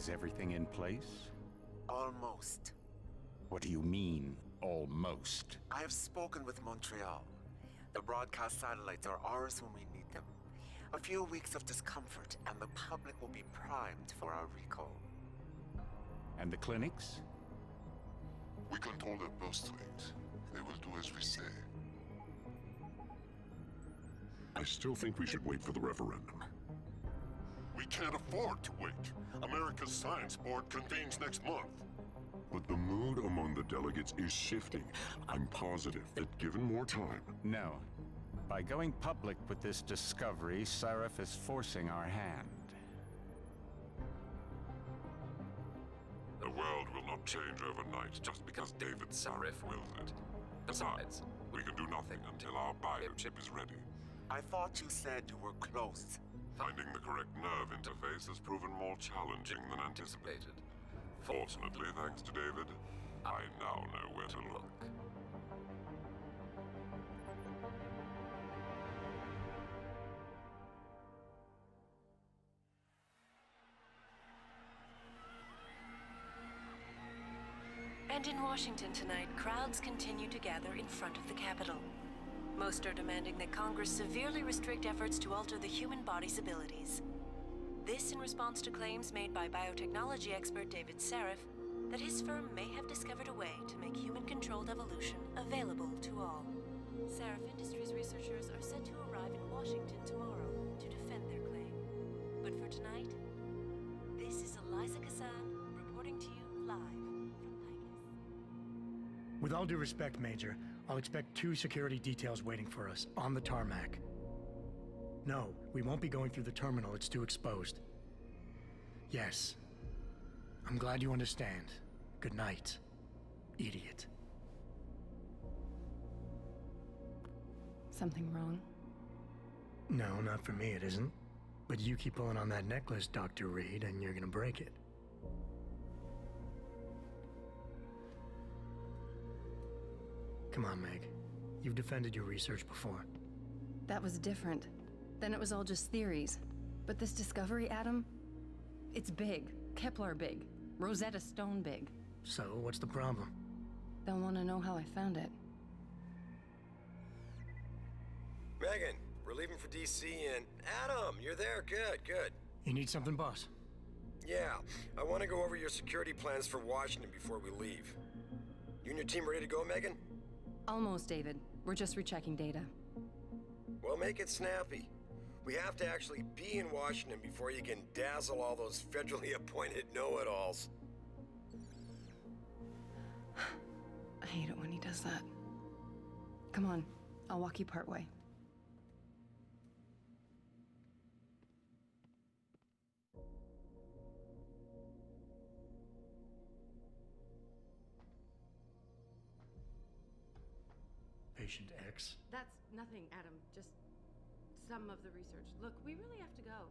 Is everything in place? Almost. What do you mean, almost? I have spoken with Montreal. The broadcast satellites are ours when we need them. A few weeks of discomfort, and the public will be primed for our recall. And the clinics? We control their birth rate. They will do as we say. I still think we should wait for the referendum. We can't afford to wait. America's Science Board convenes next month. But the mood among the delegates is shifting. I'm positive that given more time... No. By going public with this discovery, Sarif is forcing our hand. The world will not change overnight just because David Sarif wills it. Besides, we can do nothing until our biochip is ready. I thought you said you were close. Finding the correct nerve interface has proven more challenging than anticipated. Fortunately, thanks to David, I now know where to look. And in Washington tonight, crowds continue to gather in front of the Capitol. Most are demanding that Congress severely restrict efforts to alter the human body's abilities. This in response to claims made by biotechnology expert David Sarif that his firm may have discovered a way to make human-controlled evolution available to all. Sarif Industries researchers are set to arrive in Washington tomorrow to defend their claim. But for tonight, this is Eliza Kassan reporting to you live from Picus. With all due respect, Major, I'll expect 2 security details waiting for us on the tarmac. No, we won't be going through the terminal. It's too exposed. Yes. I'm glad you understand. Good night, idiot. Something wrong? No, not for me it isn't. But you keep pulling on that necklace, Dr. Reed, and you're gonna break it. Come on, Meg. You've defended your research before. That was different. Then it was all just theories. But this discovery, Adam, it's big. Kepler big. Rosetta Stone big. So, what's the problem? They'll want to know how I found it. Megan, we're leaving for DC and... Adam, you're there. Good, good. You need something, boss? Yeah, I want to go over your security plans for Washington before we leave. You and your team ready to go, Megan? Almost, David. We're just rechecking data. Well, make it snappy. We have to actually be in Washington before you can dazzle all those federally appointed know-it-alls. I hate it when he does that. Come on, I'll walk you part way. Patient X? That's nothing, Adam. Just some of the research. Look, we really have to go.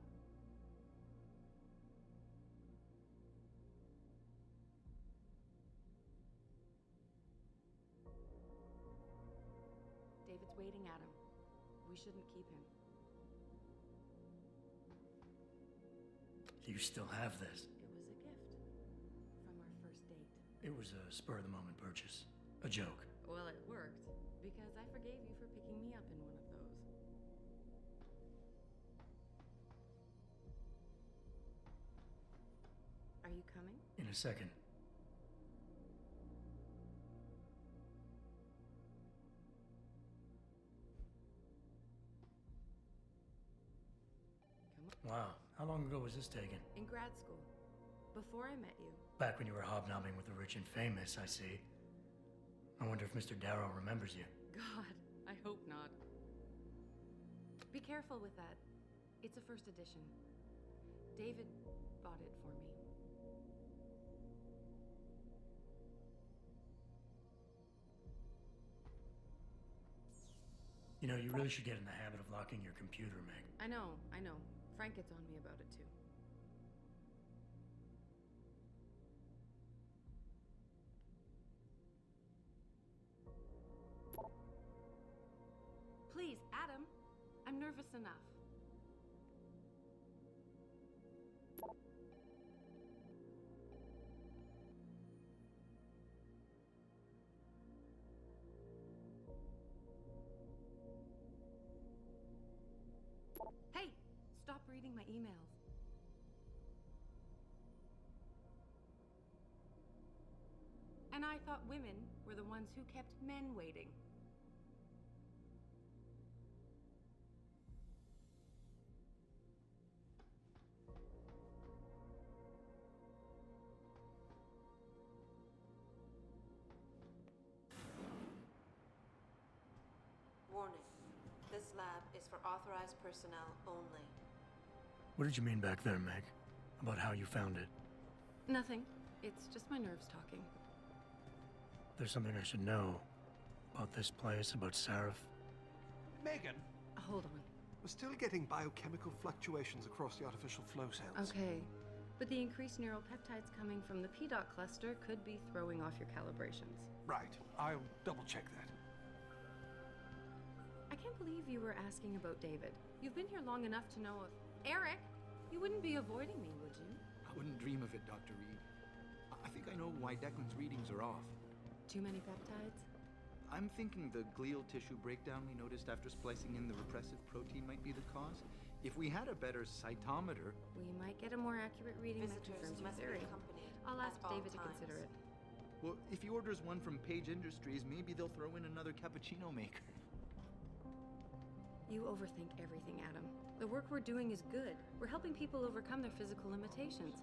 David's waiting, Adam. We shouldn't keep him. You still have this? It was a gift from our first date. It was a spur-of-the-moment purchase. A joke. Well, it worked, because I forgave you for picking me up in one of those. Are you coming? In a second. Come on. Wow, how long ago was this taken? In grad school. Before I met you. Back when you were hobnobbing with the rich and famous, I see. I wonder if Mr. Darrow remembers you. God, I hope not. Be careful with that. It's a first edition. David bought it for me. You know, you really should get in the habit of locking your computer, Meg. I know. Frank gets on me about it too. Please, Adam. I'm nervous enough. I thought women were the ones who kept men waiting. Warning. This lab is for authorized personnel only. What did you mean back there, Meg? About how you found it? Nothing. It's just my nerves talking. There's something I should know about this place, about Sarif. Megan, Hold on. we're still getting biochemical fluctuations across the artificial flow cells. Okay. But the increased neural peptides coming from the PDOT cluster could be throwing off your calibrations. Right. I'll double check that. I can't believe you were asking about David. You've been here long enough to know if... Eric! You wouldn't be avoiding me, would you? I wouldn't dream of it, Dr. Reed. I think I know why Declan's readings are off. Too many peptides? I'm thinking the glial tissue breakdown we noticed after splicing in the repressive protein might be the cause. If we had a better cytometer... We might get a more accurate reading that Visitors confirms your must be theory. accompanied I'll at ask all David to times. consider it. Well, if he orders one from Page Industries, maybe they'll throw in another cappuccino maker. You overthink everything, Adam. The work we're doing is good. We're helping people overcome their physical limitations.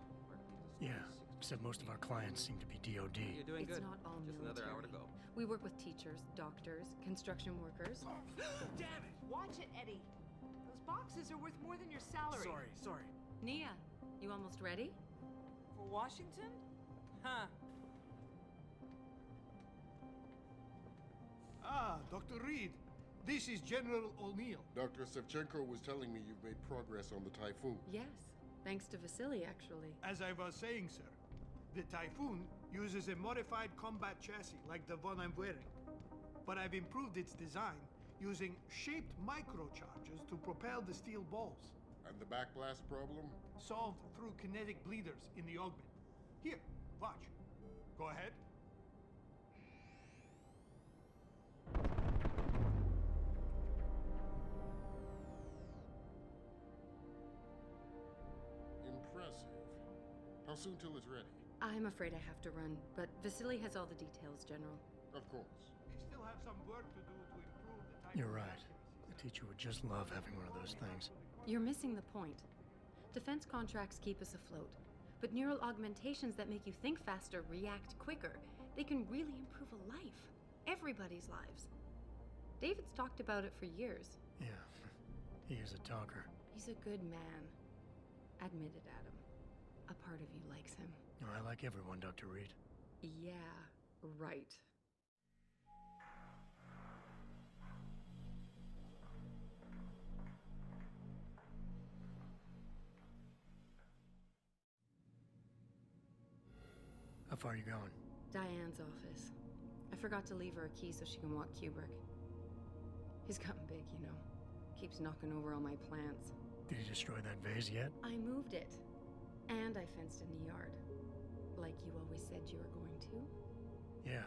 Yeah, except most of our clients seem to be DOD. You're doing It's good. not all Just military. another hour to go. We work with teachers, doctors, construction workers. Damn it! Watch it, Eddie. Those boxes are worth more than your salary. Sorry. Nia, you almost ready? For Washington? Huh. Ah, Dr. Reed. This is General O'Neill. Dr. Sevchenko was telling me you've made progress on the Typhoon. Yes, thanks to Vasily, actually. As I was saying, sir, the Typhoon uses a modified combat chassis like the one I'm wearing. But I've improved its design using shaped microcharges to propel the steel balls. And the backblast problem? Solved through kinetic bleeders in the augment. Here, watch. Go ahead. Impressive. How soon till it's ready? I'm afraid I have to run, but Vasily has all the details, General. Of course. We still have some work to do to improve the Typhoon. You're right. The teacher would just love having one of those things. You're missing the point. Defense contracts keep us afloat, but neural augmentations that make you think faster, react quicker, they can really improve a life. Everybody's lives. David's talked about it for years. Yeah, he is a talker. He's a good man. Admit it, Adam. A part of you likes him. Oh, I like everyone, Dr. Reed. Yeah, right. How far are you going? Diane's office. I forgot to leave her a key so she can walk Kubrick. He's gotten big, you know. Keeps knocking over all my plants. Did you destroy that vase yet? I moved it. And I fenced in the yard. Like you always said you were going to. Yeah,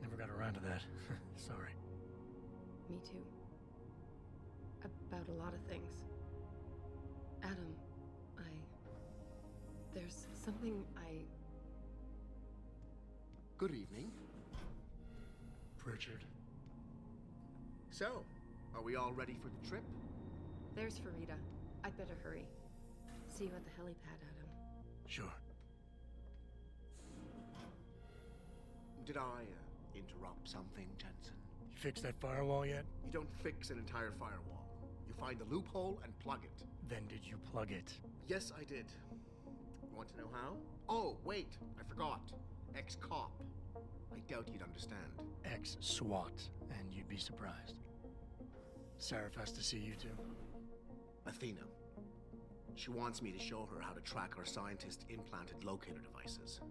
never got around to that. Sorry. Me too. About a lot of things. Adam, there's something Good evening. Pritchard. So, are we all ready for the trip? There's Farida. I'd better hurry. See you at the helipad, Adam. Sure. Did I interrupt something, Jensen? You fixed that firewall yet? You don't fix an entire firewall. You find the loophole and plug it. Then did you plug it? Yes, I did. You want to know how? Oh, wait, I forgot. Ex-cop. I doubt you'd understand. Ex-SWAT, and you'd be surprised. Sarif has to see you too. Athena. She wants me to show her how to track our scientist-implanted locator devices.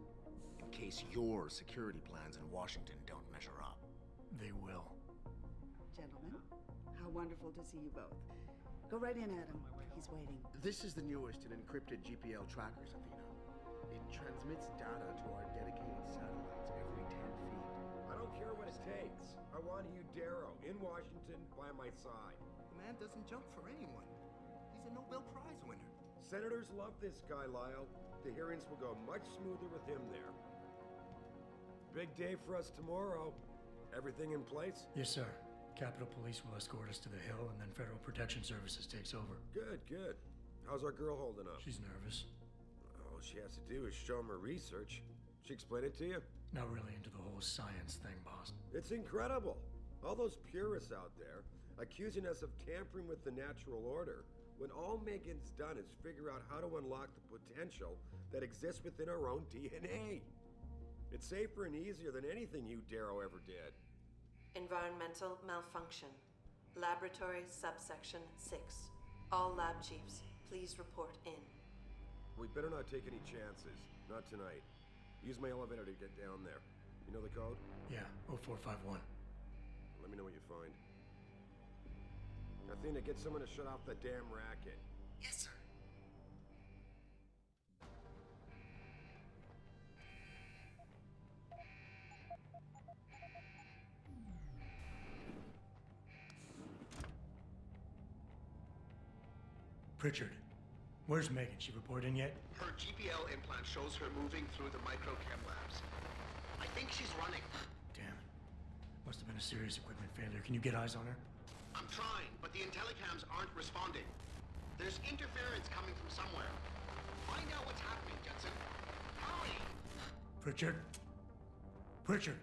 In case your security plans in Washington don't measure up. They will. Gentlemen, how wonderful to see you both. Go right in, Adam. He's waiting. This is the newest in encrypted GPL trackers, Athena. It transmits data to our dedicated satellites every 10 feet. I don't care what it takes. I want Darrow in Washington by my side. The man doesn't jump for anyone. He's a Nobel Prize winner. Senators love this guy, Lyle. The hearings will go much smoother with him there. Big day for us tomorrow. Everything in place? Yes, sir. Capitol Police will escort us to the Hill, and then Federal Protection Services takes over. Good, good. How's our girl holding up? She's nervous. All she has to do is show him her research. She explain it to you? Not really into the whole science thing, boss. It's incredible. All those purists out there accusing us of tampering with the natural order, when all Megan's done is figure out how to unlock the potential that exists within our own DNA. It's safer and easier than anything you Darrow ever did. Environmental malfunction. Laboratory subsection 6. All lab chiefs, please report in. We better not take any chances. Not tonight. Use my elevator to get down there. You know the code? Yeah, 0451. Let me know what you find. Athena, get someone to shut off the damn racket. Yes, sir. Pritchard, where's Megan? She report in yet? Her GPL implant shows her moving through the microchem labs. I think she's running. Damn it. Must have been a serious equipment failure. Can you get eyes on her? I'm trying, but the intellicams aren't responding. There's interference coming from somewhere. Find out what's happening, Judson. Hurry! Pritchard? Pritchard!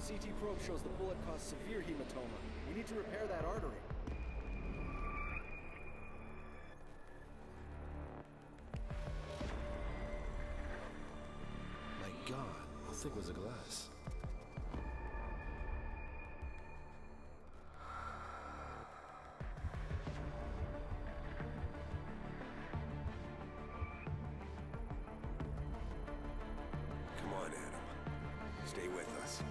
CT probe shows the bullet caused severe hematoma. We need to repair that artery. My God, how thick was the glass? Come on, Adam. Stay with us.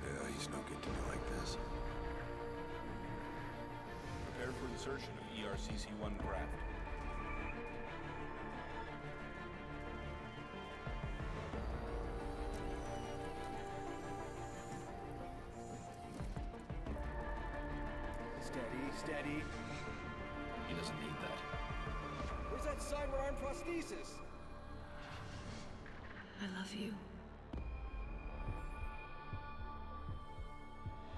Yeah, he's no good to me like this. Prepare for insertion of ERCC-1 graft. Steady. He doesn't need that. Where's that cyber arm prosthesis? I love you.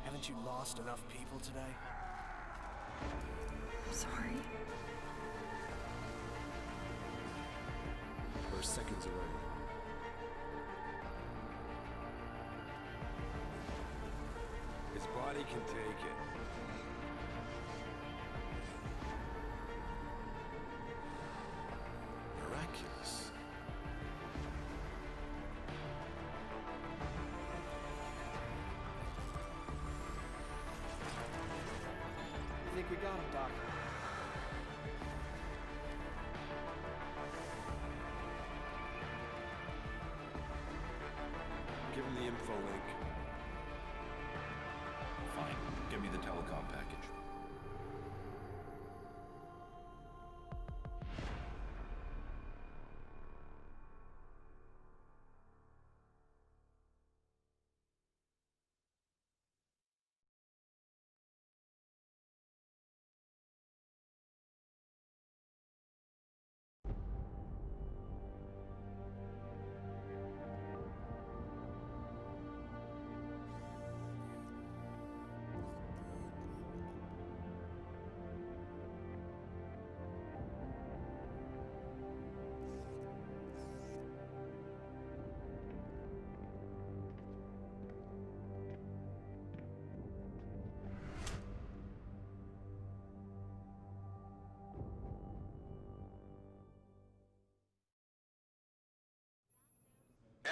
Haven't you lost enough people today? I'm sorry. We're seconds away. His body can take it. Miraculous. I think we got him, Doc. Give him the info link. Fine. Give me the telecom package.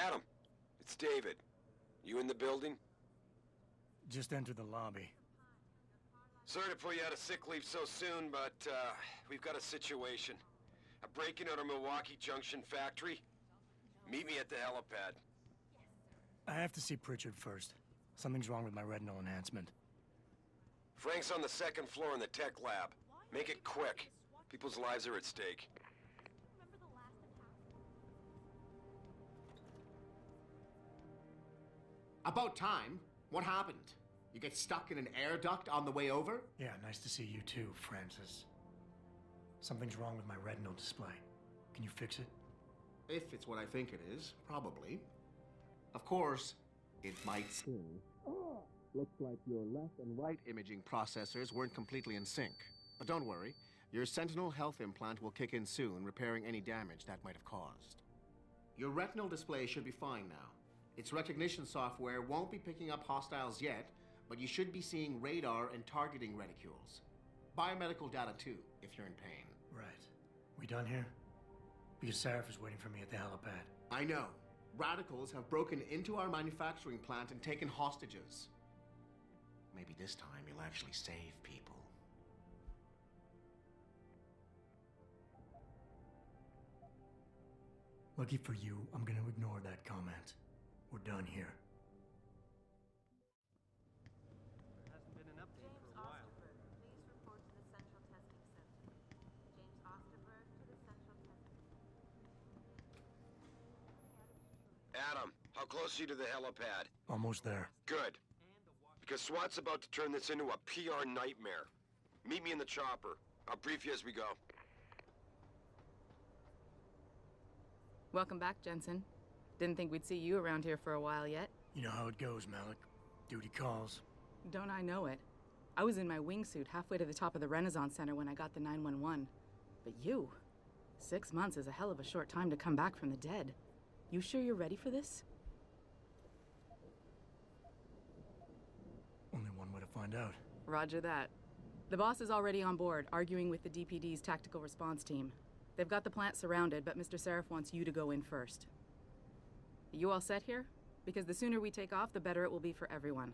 Adam, it's David. You in the building? Just entered the lobby. Sorry to put you out of sick leave so soon, but we've got a situation. A break-in at our Milwaukee Junction factory. Meet me at the helipad. I have to see Pritchard first. Something's wrong with my retinal enhancement. Frank's on the second floor in the tech lab. Make it quick. People's lives are at stake. About time. What happened? You get stuck in an air duct on the way over? Yeah, nice to see you too, Francis. Something's wrong with my retinal display. Can you fix it? If it's what I think it is, probably. Of course, it might still. Looks like your left and right imaging processors weren't completely in sync. But don't worry, your Sentinel health implant will kick in soon, repairing any damage that might have caused. Your retinal display should be fine now. Its recognition software won't be picking up hostiles yet, but you should be seeing radar and targeting reticules. Biomedical data too, if you're in pain. Right. We done here? Because Sarif is waiting for me at the helipad. I know. Radicals have broken into our manufacturing plant and taken hostages. Maybe this time you'll actually save people. Lucky for you, I'm gonna ignore that comment. We're done here. There hasn't been an update for a while. James Osterberg, please report to the Central Testing Center. James Osterberg to the Central Testing Center. Adam, how close are you to the helipad? Almost there. Good. Because SWAT's about to turn this into a PR nightmare. Meet me in the chopper. I'll brief you as we go. Welcome back, Jensen. Didn't think we'd see you around here for a while yet. You know how it goes, Malik. Duty calls. Don't I know it? I was in my wingsuit halfway to the top of the Renaissance Center when I got the 911. But you, 6 months is a hell of a short time to come back from the dead. You sure you're ready for this? Only one way to find out. Roger that. The boss is already on board, arguing with the DPD's tactical response team. They've got the plant surrounded, but Mr. Seraph wants you to go in first. Are you all set here? Because the sooner we take off, the better it will be for everyone.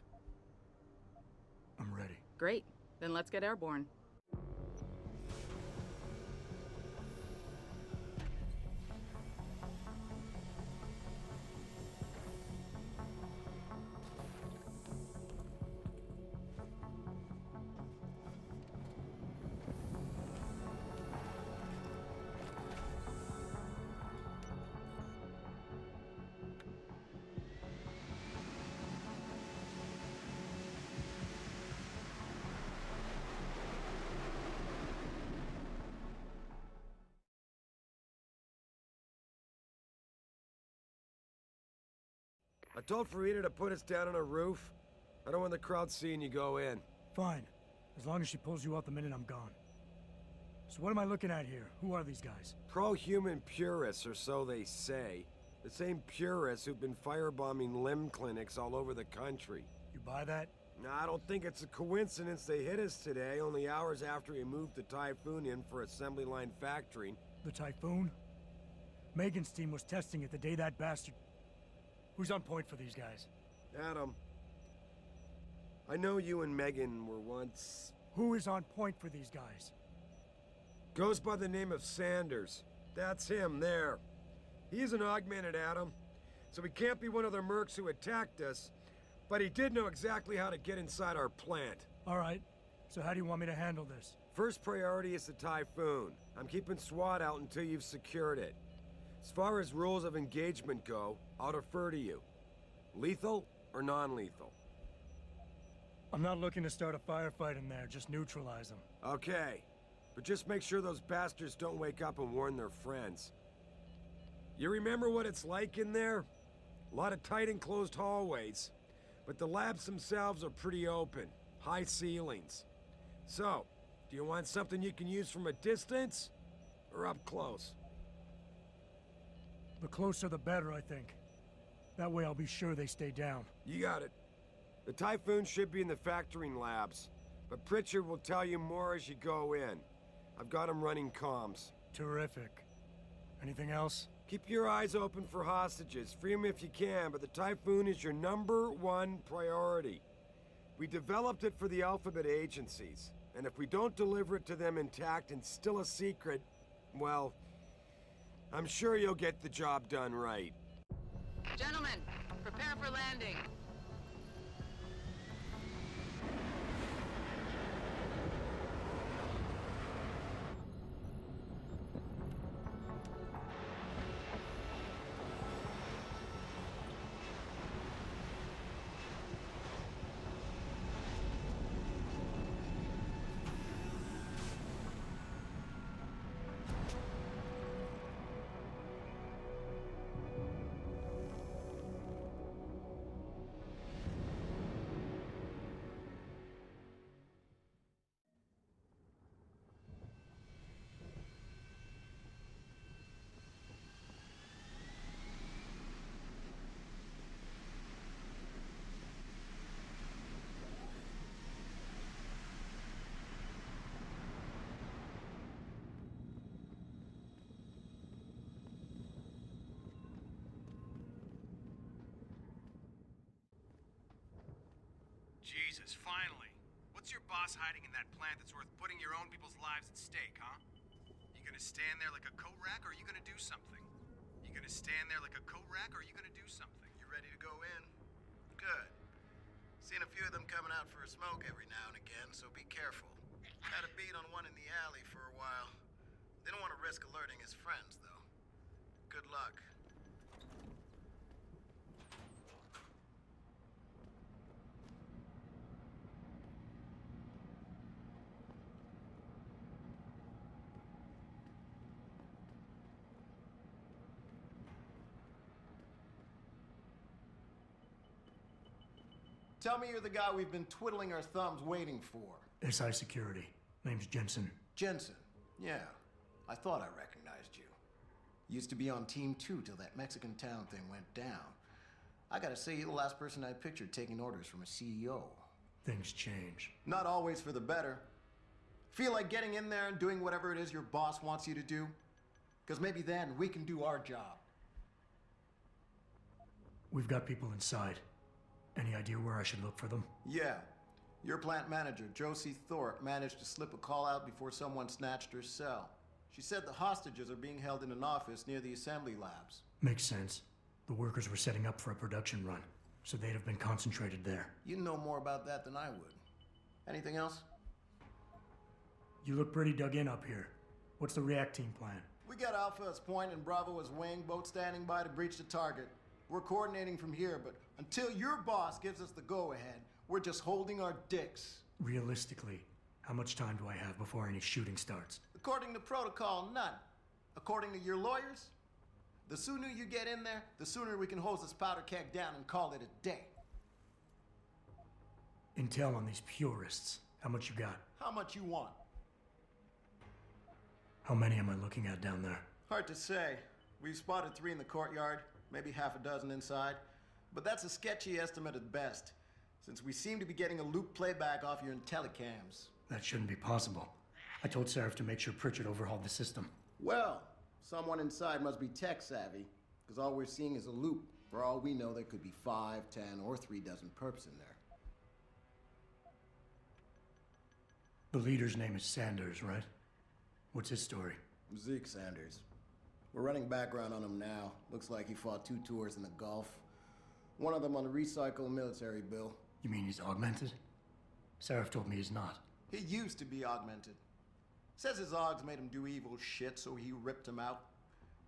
I'm ready. Great. Then let's get airborne. I told Farida to put us down on a roof. I don't want the crowd seeing you go in. Fine. As long as she pulls you out the minute I'm gone. So what am I looking at here? Who are these guys? Pro-human purists, or so they say. The same purists who've been firebombing limb clinics all over the country. You buy that? No, I don't think it's a coincidence they hit us today, only hours after we moved the Typhoon in for assembly line factory. The Typhoon? Megan's team was testing it the day that bastard... Who's on point for these guys? Adam. I know you and Megan were once... Who is on point for these guys? Goes by the name of Sanders. That's him, there. He's an augmented Adam, so he can't be one of the mercs who attacked us, but he did know exactly how to get inside our plant. All right. So how do you want me to handle this? First priority is the Typhoon. I'm keeping SWAT out until you've secured it. As far as rules of engagement go, I'll defer to you. Lethal or non-lethal? I'm not looking to start a firefight in there, just neutralize them. Okay. But just make sure those bastards don't wake up and warn their friends. You remember what it's like in there? A lot of tight enclosed hallways. But the labs themselves are pretty open. High ceilings. So, do you want something you can use from a distance? Or up close? The closer the better, I think. That way I'll be sure they stay down. You got it. The Typhoon should be in the factoring labs, but Pritchard will tell you more as you go in. I've got him running comms. Terrific. Anything else? Keep your eyes open for hostages. Free them if you can, but the Typhoon is your #1 priority. We developed it for the Alphabet agencies, and if we don't deliver it to them intact and still a secret, well... I'm sure you'll get the job done right. Gentlemen, prepare for landing. Jesus, finally. What's your boss hiding in that plant that's worth putting your own people's lives at stake, huh? You gonna stand there like a coat rack, or are you gonna do something? You gonna stand there like a coat rack, or are you gonna do something? You ready to go in? Good. Seen a few of them coming out for a smoke every now and again, so be careful. Had a beat on one in the alley for a while. Didn't want to risk alerting his friends, though. Good luck. Tell me you're the guy we've been twiddling our thumbs waiting for. SI Security. Name's Jensen. Jensen. Yeah. I thought I recognized you. Used to be on Team 2 till that Mexican town thing went down. I gotta say, you're the last person I pictured taking orders from a CEO. Things change. Not always for the better. Feel like getting in there and doing whatever it is your boss wants you to do? Because maybe then we can do our job. We've got people inside. Any idea where I should look for them? Yeah. Your plant manager, Josie Thorpe, managed to slip a call out before someone snatched her cell. She said the hostages are being held in an office near the assembly labs. Makes sense. The workers were setting up for a production run, so they'd have been concentrated there. You know more about that than I would. Anything else? You look pretty dug in up here. What's the react team plan? We got Alpha as point and Bravo as wing, both standing by to breach the target. We're coordinating from here, but until your boss gives us the go-ahead, we're just holding our dicks. Realistically, how much time do I have before any shooting starts? According to protocol, none. According to your lawyers, the sooner you get in there, the sooner we can hose this powder keg down and call it a day. Intel on these purists. How much you got? How much you want? How many am I looking at down there? Hard to say. We've spotted 3 in the courtyard, maybe half a dozen inside. But that's a sketchy estimate at best, since we seem to be getting a loop playback off your telecams. That shouldn't be possible. I told Seraph to make sure Pritchard overhauled the system. Well, someone inside must be tech savvy, because all we're seeing is a loop. For all we know, there could be 5, 10, or 3 dozen perps in there. The leader's name is Sanders, right? What's his story? Zeke Sanders. We're running background on him now. Looks like he fought 2 tours in the Gulf. One of them on a recycled military bill. You mean he's augmented? Seraph told me he's not. He used to be augmented. Says his augs made him do evil shit, so he ripped him out.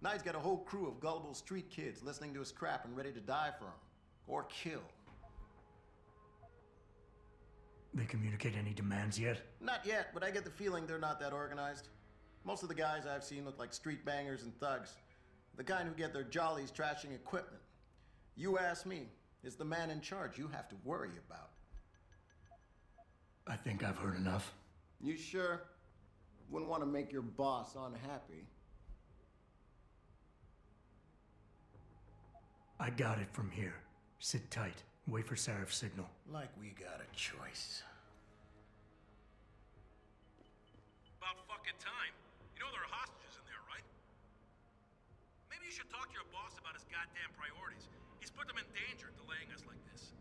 Now he's got a whole crew of gullible street kids listening to his crap and ready to die for him. Or kill. They communicate any demands yet? Not yet, but I get the feeling they're not that organized. Most of the guys I've seen look like street bangers and thugs. The kind who get their jollies trashing equipment. You ask me, is the man in charge you have to worry about. I think I've heard enough. You sure? Wouldn't want to make your boss unhappy. I got it from here. Sit tight. Wait for Seraph's signal. Like we got a choice. About fucking time. You know there are hostages in there, right? Maybe you should talk to your boss about his goddamn priorities. He's put them in danger delaying us like this.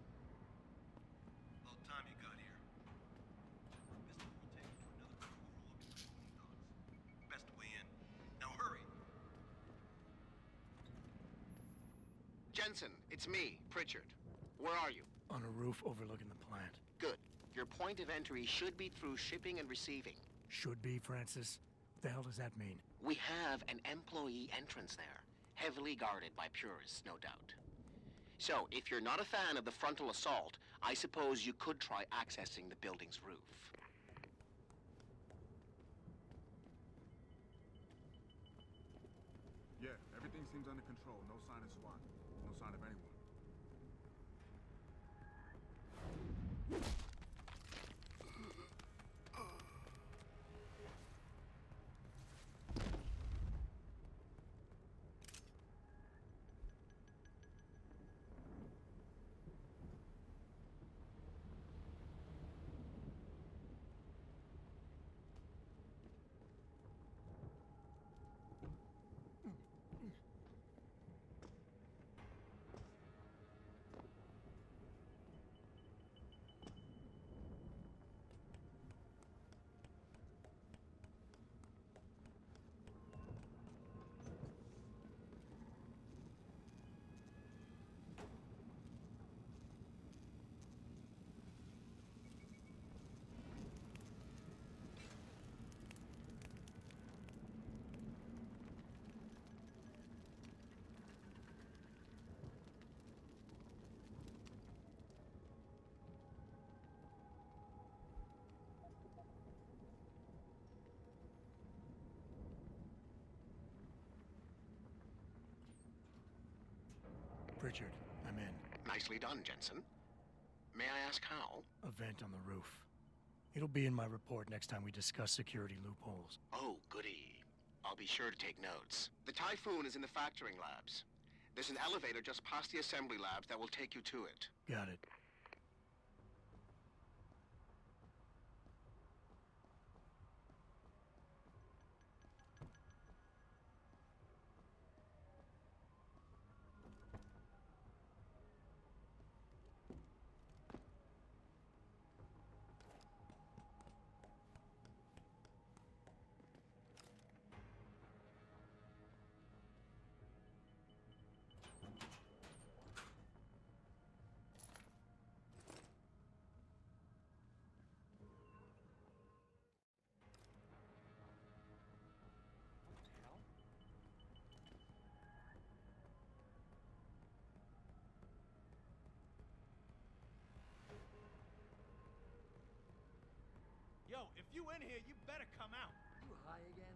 About time you got here. Pistol will take you to another room overlooking the best way in. Now hurry. Jensen, it's me, Pritchard. Where are you? On a roof overlooking the plant. Good. Your point of entry should be through shipping and receiving. Should be, Francis. What the hell does that mean? We have an employee entrance there, heavily guarded by purists, no doubt. So, if you're not a fan of the frontal assault, I suppose you could try accessing the building's roof. Yeah, everything seems under control. No sign of SWAT. No sign of anyone. Pritchard, I'm in. Nicely done, Jensen. May I ask how? A vent on the roof. It'll be in my report next time we discuss security loopholes. Oh, goody. I'll be sure to take notes. The Typhoon is in the factoring labs. There's an elevator just past the assembly labs that will take you to it. Got it. Yo, if you in here, you better come out. You high again?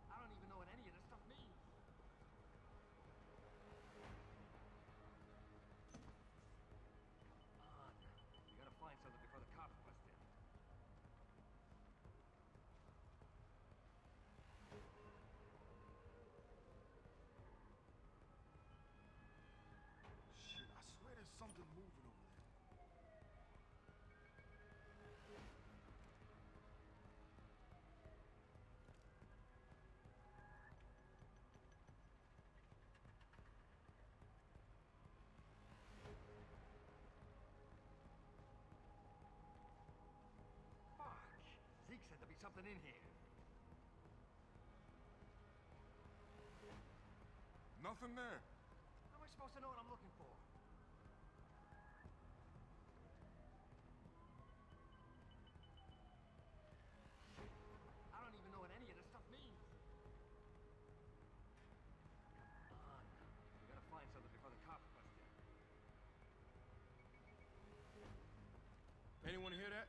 I don't even know what any of this stuff means. Come on. You gotta find something before the cops bust in. Shit, I swear there's something moving over there. Fuck. Zeke said there'd be something in here. Nothing there. How am I supposed to know what I'm looking for? I don't even know what any of this stuff means. Come on. We gotta find something before the cops bust in. Anyone hear that?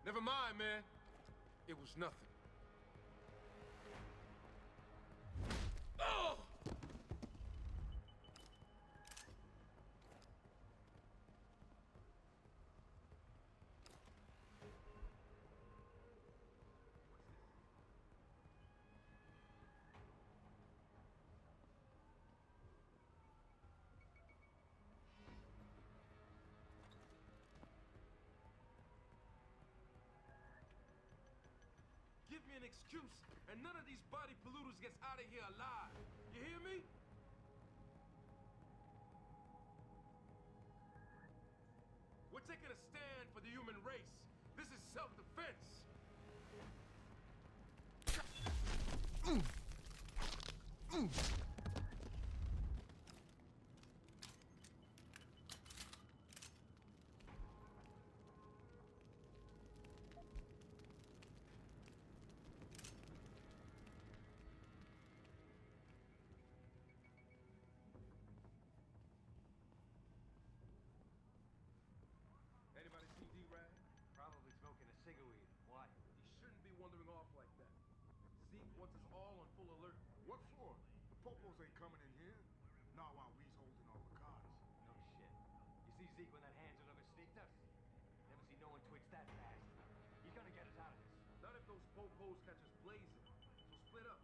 Never mind, man. It was nothing. Oh! Give me an excuse, and none of these body polluters gets out of here alive. You hear me? We're taking a stand for the human race. This is self-defense. Anybody see D-Rag? Probably smoking a cigarette. Why? He shouldn't be wandering off like that. Zeke wants us all on full alert. What for? The popos ain't coming in here. Not while we's holding all the cards. No shit. You see Zeke when that Hansel ever sneaked us? Never seen nose catch us blazing. So split up.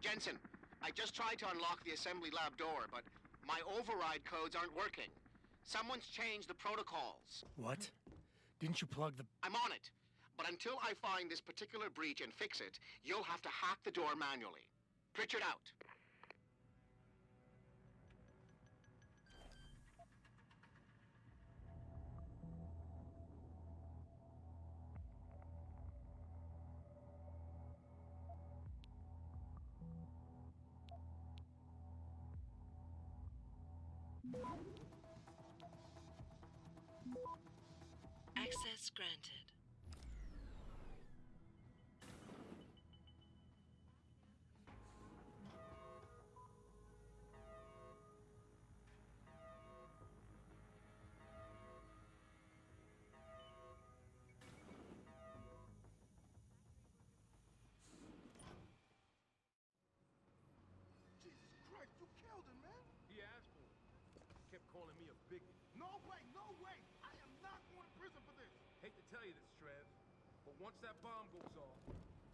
Jensen, I just tried to unlock the assembly lab door, but my override codes aren't working. Someone's changed the protocols. What? Didn't you plug the... I'm on it. But until I find this particular breach and fix it, you'll have to hack the door manually. Pritchard out. Access granted. Jesus Christ, you killed him, man. He asked for it. Kept calling me a bigot. No way, no way. I am not going to prison for this. Hate to tell you this, Trev, but once that bomb goes off,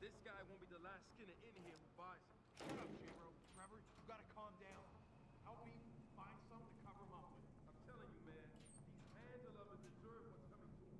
this guy won't be the last Skinner in here who buys it. Shut up, J-Bro. Trevor, you gotta calm down. Help me find something to cover him up with. I'm telling you, man, these Angela lovers deserve what's coming to them.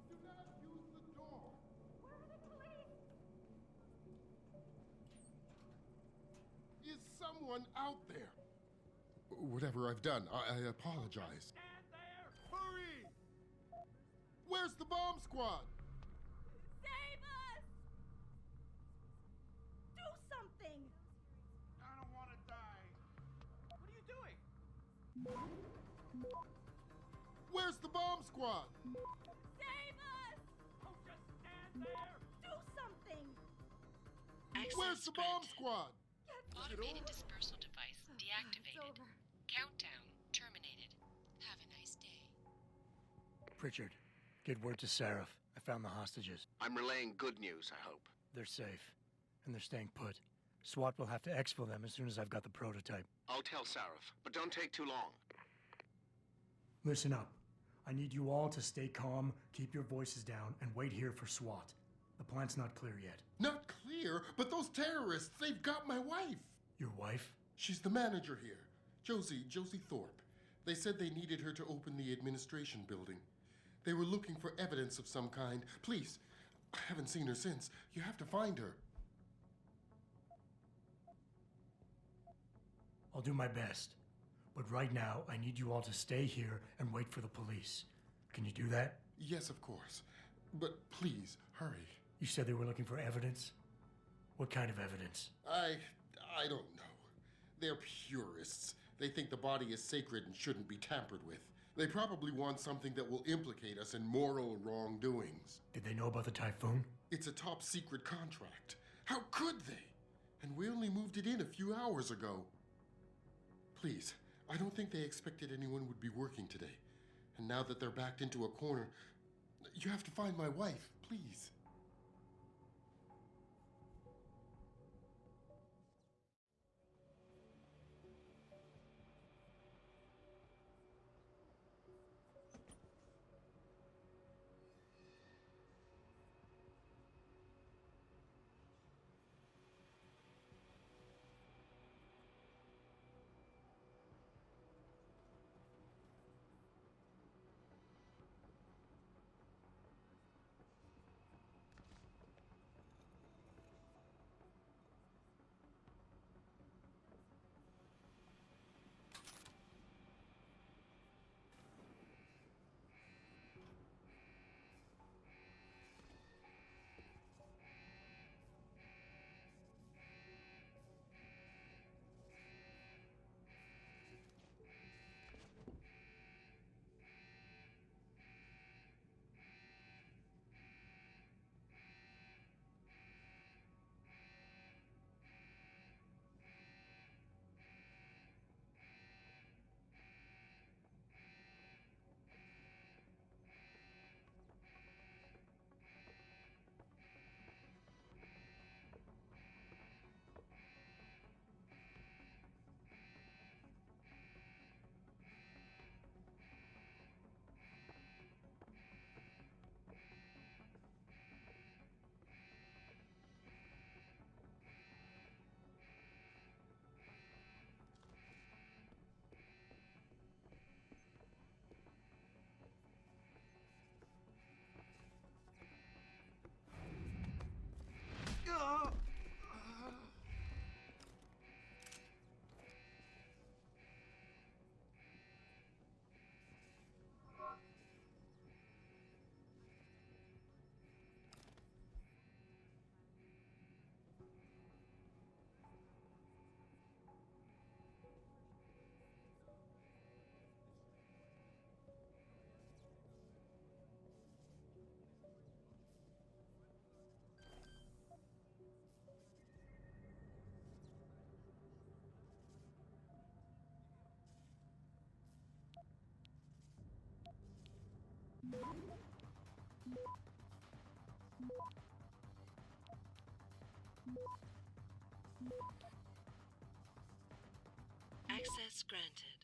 Do not use the door. Where are the police? Is someone out there? Whatever I've done, I apologize. Stand there! Hurry! Where's the bomb squad? Save us! Do something! I don't want to die. What are you doing? Where's the bomb squad? Save us! Oh, just stand there! Do something! Where's the bomb squad? Automated dispersal device deactivated. It's over. Countdown terminated. Have a nice day. Pritchard, get word to Seraph. I found the hostages. I'm relaying good news, I hope. They're safe, and they're staying put. SWAT will have to exfil them as soon as I've got the prototype. I'll tell Sarif, but don't take too long. Listen up. I need you all to stay calm, keep your voices down, and wait here for SWAT. The plant's not clear yet. Not clear, but those terrorists, they've got my wife. Your wife? She's the manager here. Josie Thorpe. They said they needed her to open the administration building. They were looking for evidence of some kind. Please, I haven't seen her since. You have to find her. I'll do my best. But right now, I need you all to stay here and wait for the police. Can you do that? Yes, of course. But please, hurry. You said they were looking for evidence? What kind of evidence? I don't know. They're purists. They think the body is sacred and shouldn't be tampered with. They probably want something that will implicate us in moral wrongdoings. Did they know about the typhoon? It's a top secret contract. How could they? And we only moved it in a few hours ago. Please, I don't think they expected anyone would be working today. And now that they're backed into a corner, you have to find my wife, please. Access granted.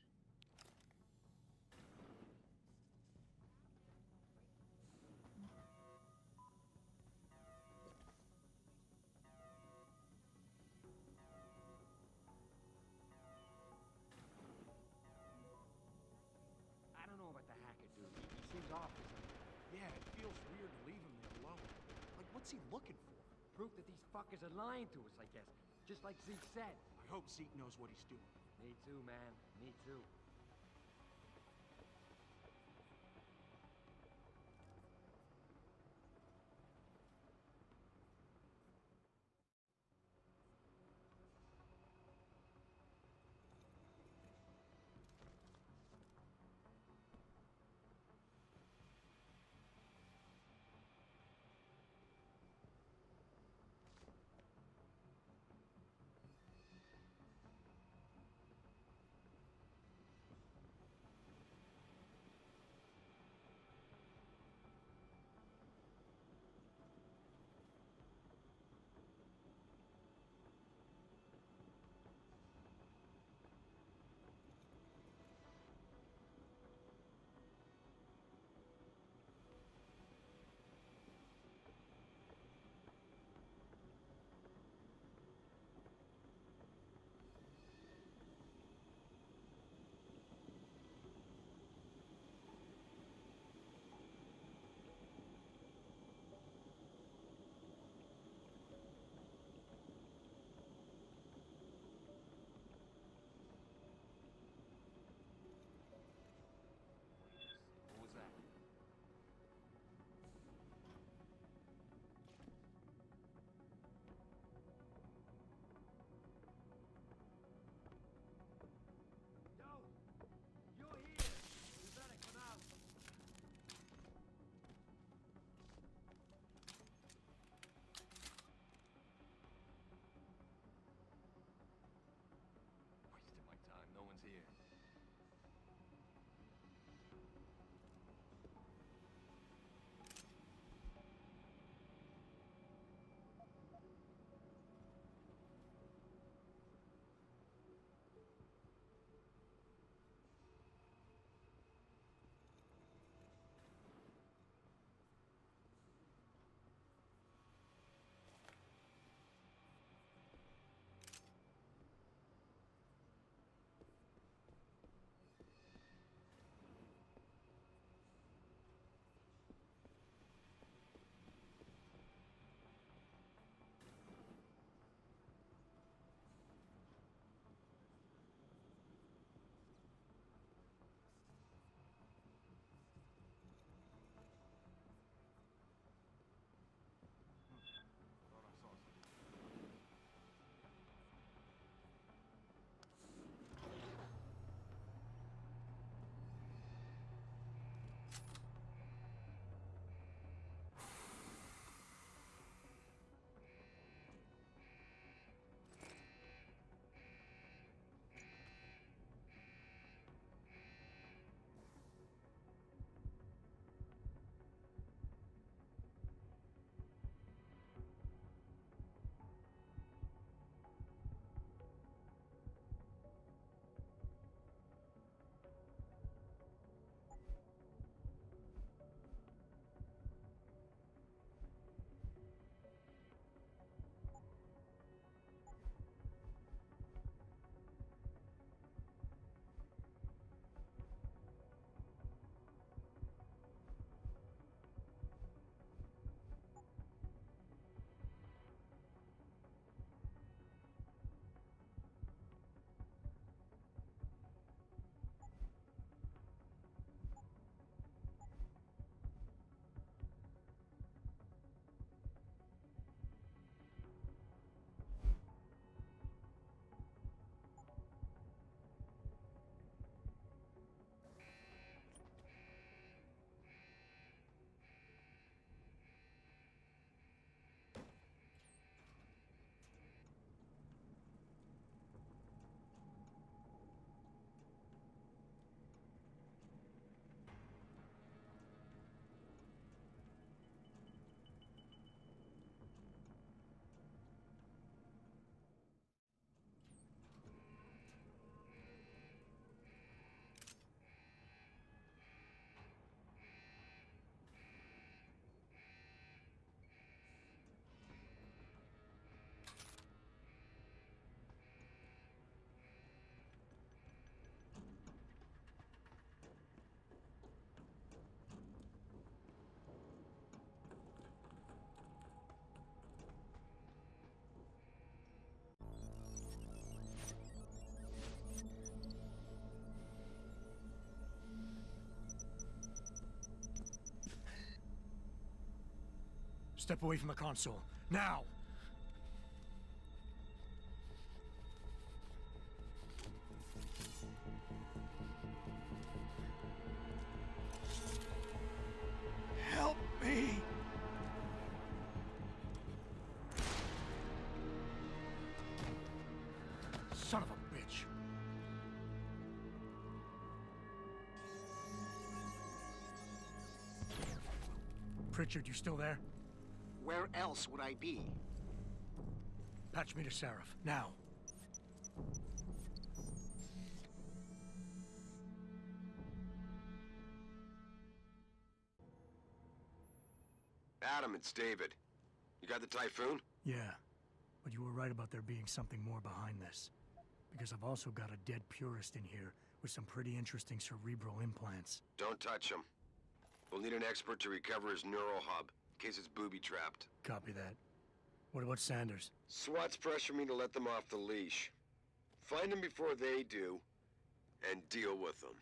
I don't know about the hacker dude. He seems off. Yeah, it feels weird to leave him there alone. Like, what's he looking for? Proof that these fuckers are lying to us, I guess. Just like Zeke said. I hope Zeke knows what he's doing. Me too, man. Me too. Step away from the console. Now! Help me! Son of a bitch. Pritchard, you still there? Where else would I be? Patch me to Seraph, now. Adam, it's David. You got the Typhoon? Yeah, but you were right about there being something more behind this. Because I've also got a dead purist in here with some pretty interesting cerebral implants. Don't touch him. We'll need an expert to recover his neural hub, in case it's booby-trapped. Copy that. What about Sanders? SWAT's pressure me to let them off the leash. Find them before they do, and deal with them.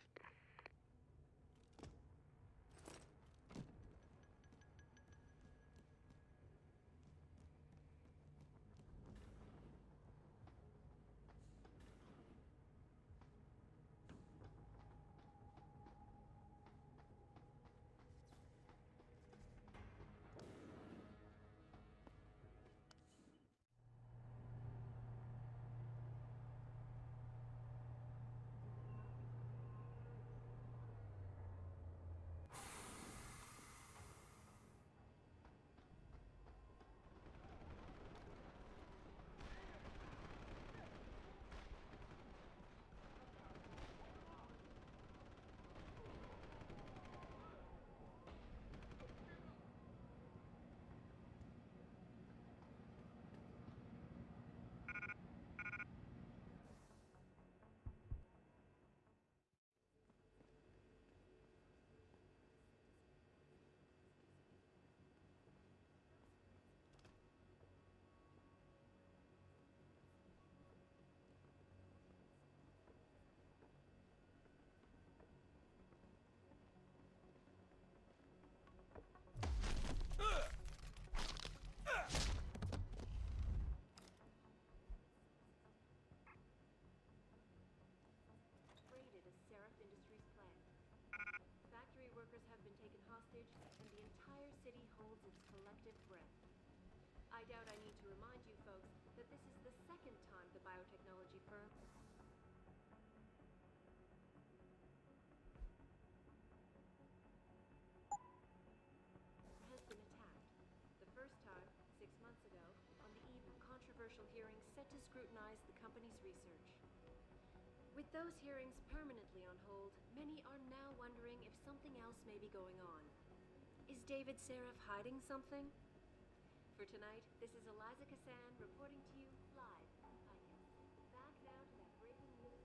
I doubt I need to remind you folks that this is the second time the biotechnology firm has been attacked. The first time, 6 months ago, on the eve of controversial hearings set to scrutinize the company's research. With those hearings permanently on hold, many are now wondering if something else may be going on. Is David Seraph hiding something? For tonight, this is Eliza Kassan reporting to you live. Back now to that breaking news.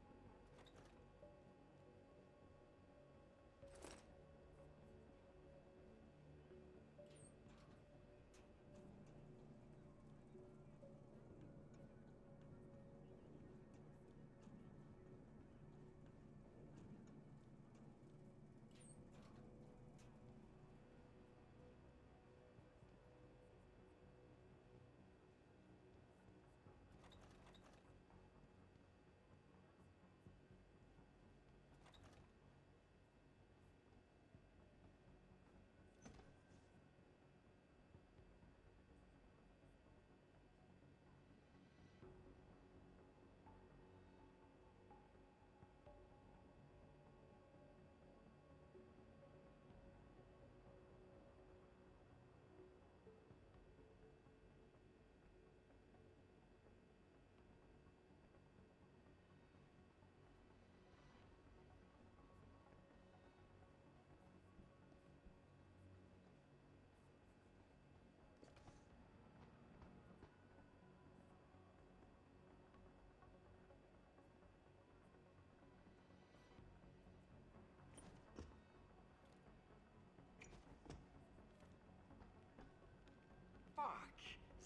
Fuck!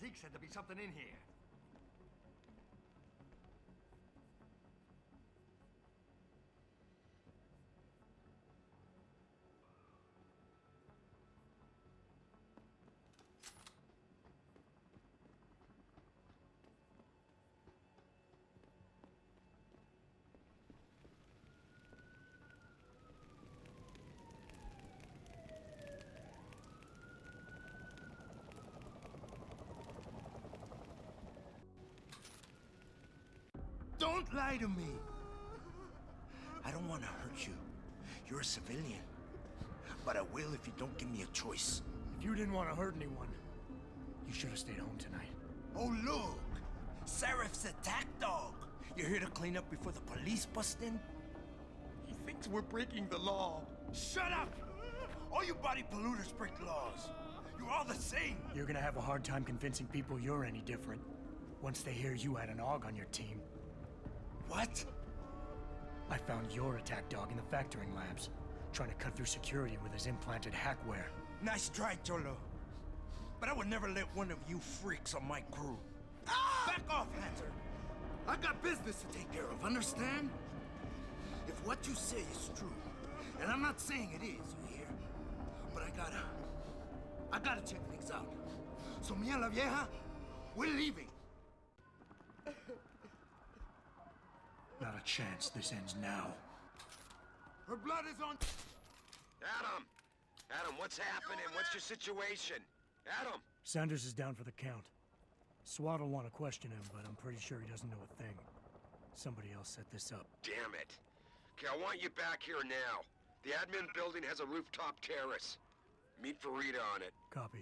Zeke said there'd be something in here. Don't lie to me. I don't want to hurt you. You're a civilian. But I will if you don't give me a choice. If you didn't want to hurt anyone, you should have stayed home tonight. Oh, look! Serif's attack dog! You're here to clean up before the police bust in? He thinks we're breaking the law. Shut up! All you body polluters break laws. You're all the same. You're gonna have a hard time convincing people you're any different once they hear you had an AUG on your team. What? I found your attack dog in the factoring labs, trying to cut through security with his implanted hackware. Nice try, Cholo. But I would never let one of you freaks on my crew. Ah! Back off, Hunter. I got business to take care of, understand? If what you say is true, and I'm not saying it is, you hear? But I gotta check things out. So me and la vieja, we're leaving. Not a chance this ends now. Her blood is on... Adam! Adam, what's happening? What's your situation? Adam! Sanders is down for the count. SWAT will want to question him, but I'm pretty sure he doesn't know a thing. Somebody else set this up. Damn it. Okay, I want you back here now. The admin building has a rooftop terrace. Meet for Rita on it. Copy.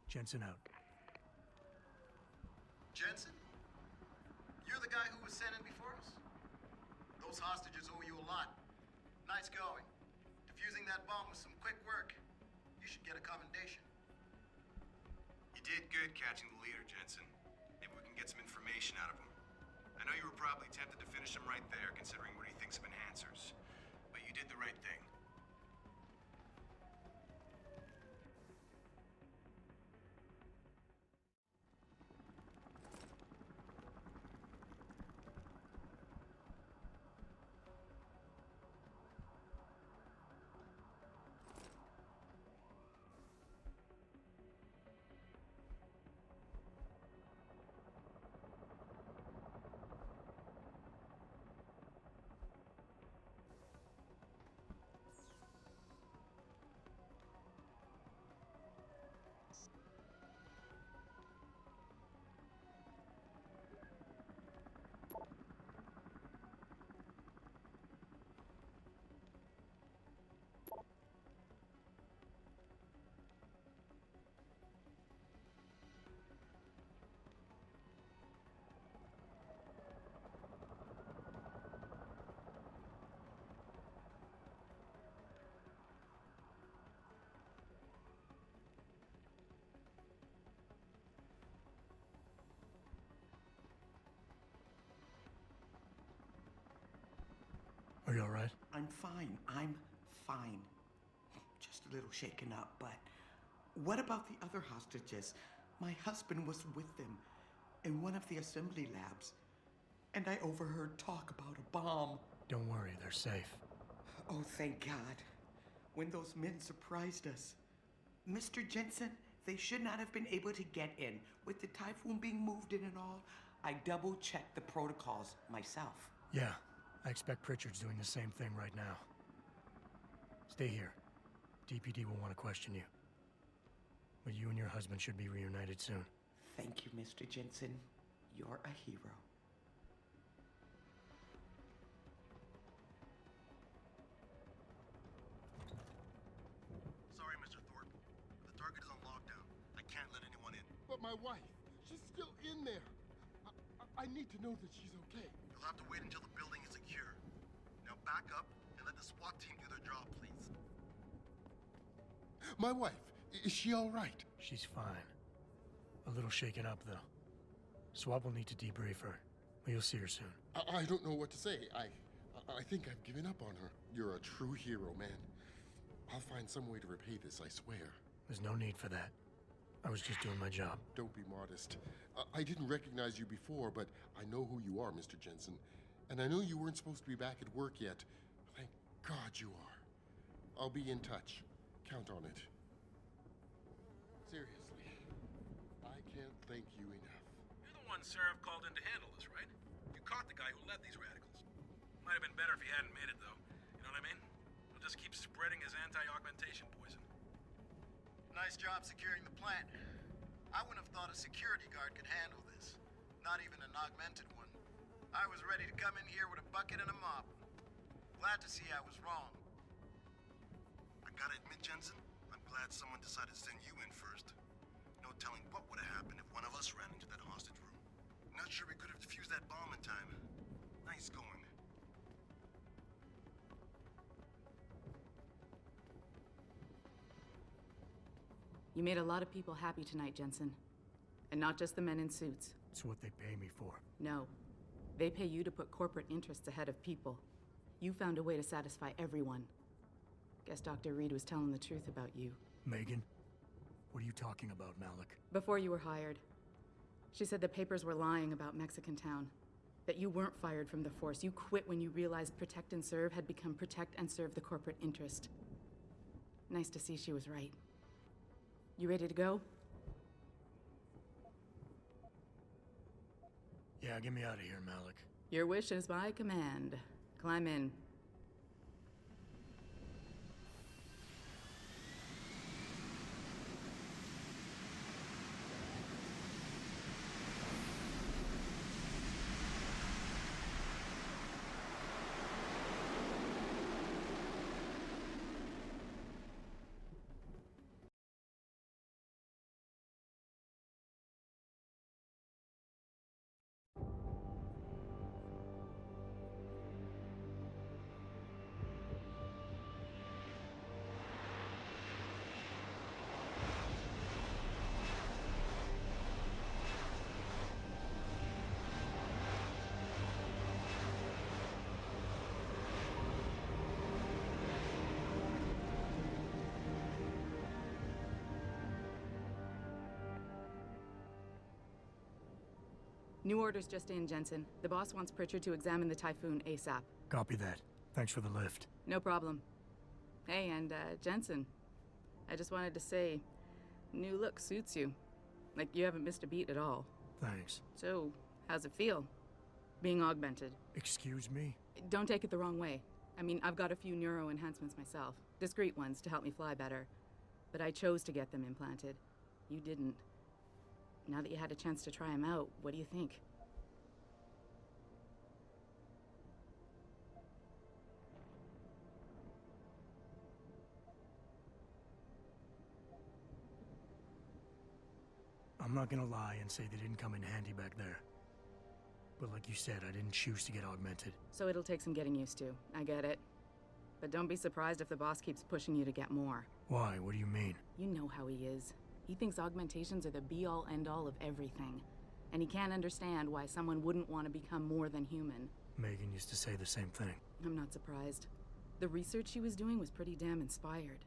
Jensen out. Jensen? You're the guy who was sent in before us? Those hostages owe you a lot. Nice going. Defusing that bomb was some quick work. You should get a commendation. You did good catching the leader, Jensen. Maybe we can get some information out of him. I know you were probably tempted to finish him right there, considering what he thinks of enhancers. But you did the right thing. Are you all right? I'm fine. I'm fine. Just a little shaken up, but what about the other hostages? My husband was with them in one of the assembly labs, and I overheard talk about a bomb. Don't worry, they're safe. Oh, thank God. When those men surprised us. Mr. Jensen, they should not have been able to get in. With the typhoon being moved in and all, I double-checked the protocols myself. Yeah. I expect Pritchard's doing the same thing right now. Stay here. DPD will want to question you. But you and your husband should be reunited soon. Thank you, Mr. Jensen. You're a hero. Sorry, Mr. Thorpe. The target is on lockdown. I can't let anyone in. But my wife, she's still in there. I need to know that she's okay. You'll have to wait until the building is secure. Now back up and let the SWAT team do their job, please. My wife, is she all right? She's fine. A little shaken up, though. SWAT will need to debrief her, but you'll see her soon. I don't know what to say. I think I've given up on her. You're a true hero, man. I'll find some way to repay this, I swear. There's no need for that. I was just doing my job. Don't be modest. I didn't recognize you before, but I know who you are, Mr. Jensen. And I know you weren't supposed to be back at work yet. Thank God you are. I'll be in touch. Count on it. Seriously, I can't thank you enough. You're the one Seraph called in to handle this, right? You caught the guy who led these radicals. Might have been better if he hadn't made it, though. You know what I mean? He'll just keep spreading his anti-augmentation poison. Nice job securing the plant. I wouldn't have thought a security guard could handle this. Not even an augmented one. I was ready to come in here with a bucket and a mop. Glad to see I was wrong. I gotta admit, Jensen, I'm glad someone decided to send you in first. No telling what would have happened if one of us ran into that hostage room. Not sure we could have defused that bomb in time. Nice going. You made a lot of people happy tonight, Jensen. And not just the men in suits. It's what they pay me for. No. They pay you to put corporate interests ahead of people. You found a way to satisfy everyone. Guess Dr. Reed was telling the truth about you. Megan? What are you talking about, Malik? Before you were hired, she said the papers were lying about Mexican Town. That you weren't fired from the force. You quit when you realized Protect and Serve had become Protect and Serve the corporate interest. Nice to see she was right. You ready to go? Yeah, get me out of here, Malik. Your wish is my command. Climb in. New orders just in, Jensen. The boss wants Pritchard to examine the Typhoon ASAP. Copy that. Thanks for the lift. No problem. Hey, and Jensen, I just wanted to say, new look suits you. Like, you haven't missed a beat at all. Thanks. So, how's it feel, being augmented? Excuse me? Don't take it the wrong way. I mean, I've got a few neuro enhancements myself. Discreet ones to help me fly better. But I chose to get them implanted. You didn't. Now that you had a chance to try them out, what do you think? I'm not gonna lie and say they didn't come in handy back there. But like you said, I didn't choose to get augmented. So it'll take some getting used to. I get it. But don't be surprised if the boss keeps pushing you to get more. Why? What do you mean? You know how he is. He thinks augmentations are the be-all, end-all of everything. And he can't understand why someone wouldn't want to become more than human. Megan used to say the same thing. I'm not surprised. The research she was doing was pretty damn inspired.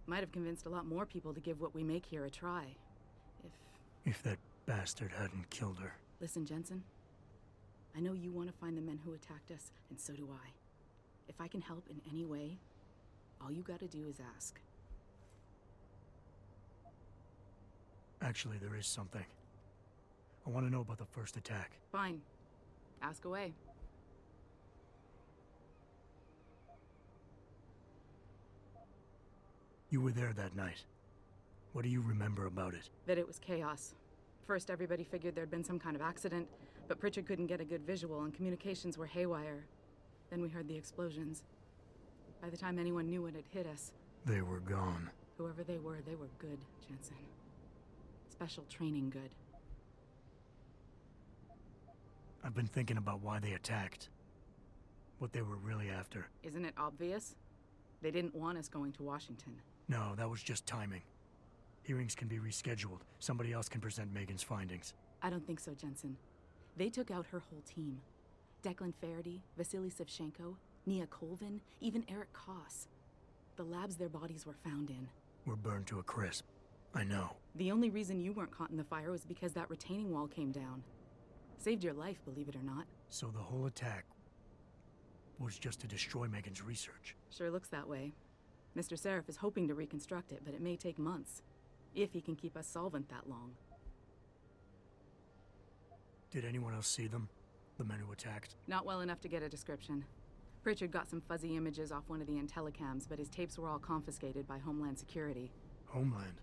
Might have convinced a lot more people to give what we make here a try. If that bastard hadn't killed her. Listen, Jensen. I know you want to find the men who attacked us, and so do I. If I can help in any way, all you gotta do is ask. Actually, there is something. I want to know about the first attack. Fine. Ask away. You were there that night. What do you remember about it? That it was chaos. First, everybody figured there'd been some kind of accident, but Pritchard couldn't get a good visual and communications were haywire. Then we heard the explosions. By the time anyone knew what had hit us... They were gone. Whoever they were good, Jensen. Special training good. I've been thinking about why they attacked. What they were really after. Isn't it obvious? They didn't want us going to Washington. No, that was just timing. Hearings can be rescheduled. Somebody else can present Megan's findings. I don't think so, Jensen. They took out her whole team. Declan Faraday, Vasily Savchenko, Nia Colvin, even Eric Koss. The labs their bodies were found in. Were burned to a crisp. I know. The only reason you weren't caught in the fire was because that retaining wall came down. Saved your life, believe it or not. So the whole attack was just to destroy Megan's research. Sure looks that way. Mr. Seraph is hoping to reconstruct it, but it may take months. If he can keep us solvent that long. Did anyone else see them? The men who attacked? Not well enough to get a description. Pritchard got some fuzzy images off one of the Intellicams, but his tapes were all confiscated by Homeland Security. Homeland?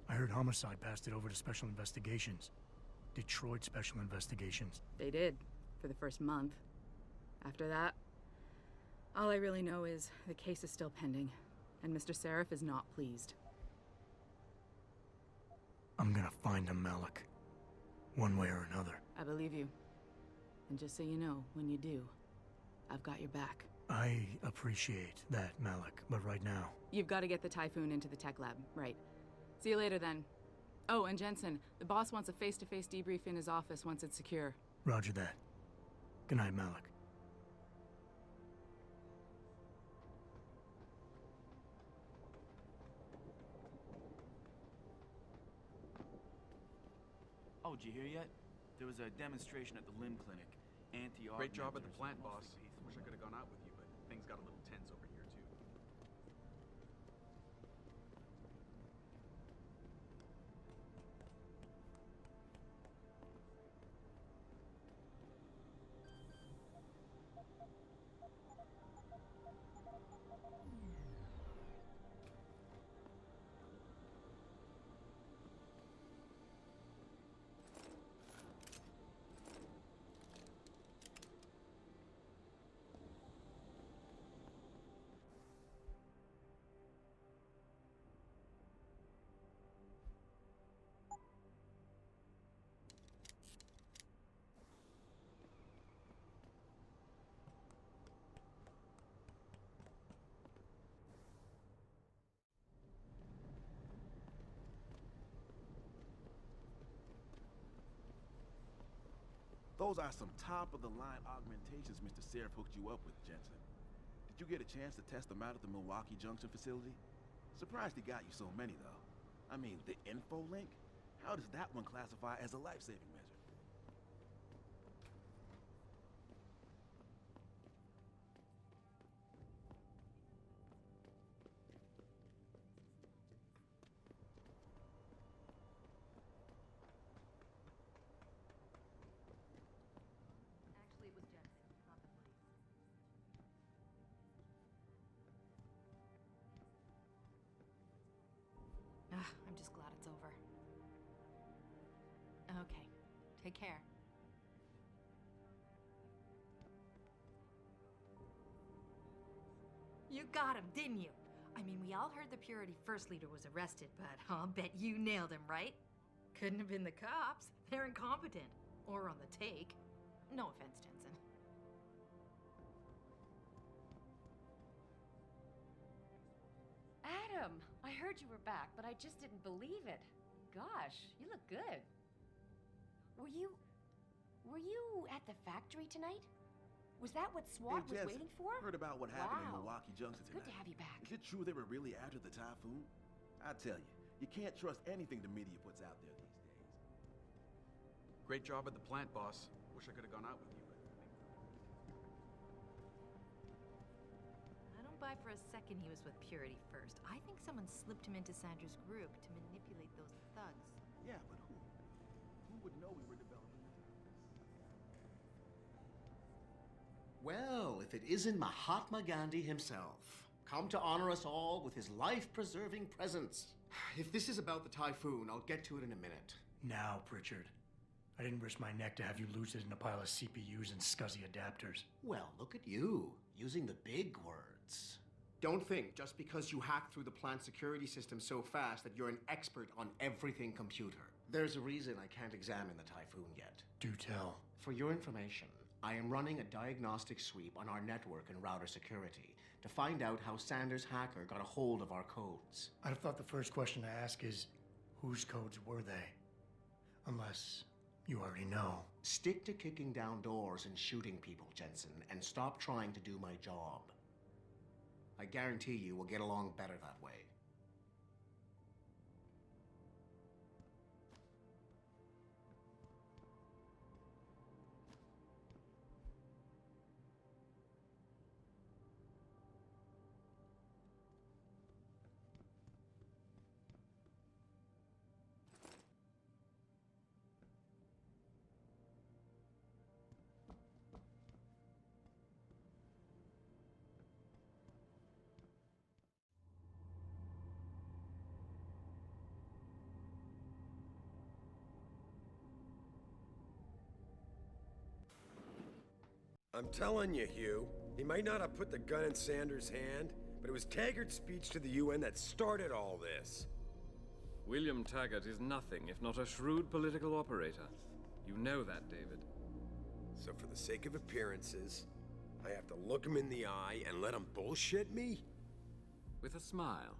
I heard Homicide passed it over to Special Investigations. Detroit Special Investigations. They did, for the first month. After that, all I really know is the case is still pending, and Mr. Seraph is not pleased. I'm gonna find him, Malik. One way or another. I believe you. And just so you know, when you do, I've got your back. I appreciate that, Malik, but right now... You've got to get the Typhoon into the tech lab, right. See you later, then. Oh, and Jensen, the boss wants a face-to-face debrief in his office once it's secure. Roger that. Good night, Malik. Oh, did you hear yet? There was a demonstration at the limb clinic. Great job at the plant, boss. Wish I could have gone out with you, but things got a little tense over here, too. Those are some top-of-the-line augmentations Mr. Seraph hooked you up with, Jensen. Did you get a chance to test them out at the Milwaukee Junction facility? Surprised he got you so many, though. I mean, the info link? How does that one classify as a life-saving measure? Actually, it was Jensen, not the police. I'm just glad it's over. Okay, take care. You got him, didn't you? I mean, we all heard the Purity First Leader was arrested, but I'll bet you nailed him, right? Couldn't have been the cops. They're incompetent. Or on the take. No offense, Jensen. Adam, I heard you were back, but I just didn't believe it. Gosh, you look good. Were you at the factory tonight? Was that what SWAT was Jensen, waiting for? heard about what happened in Wow. Milwaukee Junction tonight. Good to have you back. Is it true they were really after the Typhoon? I tell you can't trust anything the media puts out there these days. Great job at the plant, boss. Wish I could have gone out with you, but... I don't buy for a second he was with Purity First. I think someone slipped him into Sandra's group to manipulate those thugs. Yeah, but who? Who would know we were developing the Well, if it isn't Mahatma Gandhi himself, come to honor us all with his life-preserving presence. If this is about the Typhoon, I'll get to it in a minute. Now, Pritchard. I didn't risk my neck to have you lose it in a pile of CPUs and scuzzy adapters. Well, look at you, using the big words. Don't think just because you hacked through the plant security system so fast that you're an expert on everything computer. There's a reason I can't examine the Typhoon yet. Do tell. For your information, I am running a diagnostic sweep on our network and router security to find out how Sanders' hacker got a hold of our codes. I'd have thought the first question to ask is, whose codes were they? Unless you already know. Stick to kicking down doors and shooting people, Jensen, and stop trying to do my job. I guarantee you we'll get along better that way. I'm telling you, Hugh, he might not have put the gun in Sanders' hand, but it was Taggart's speech to the UN that started all this. William Taggart is nothing if not a shrewd political operator. You know that, David. So for the sake of appearances, I have to look him in the eye and let him bullshit me? With a smile.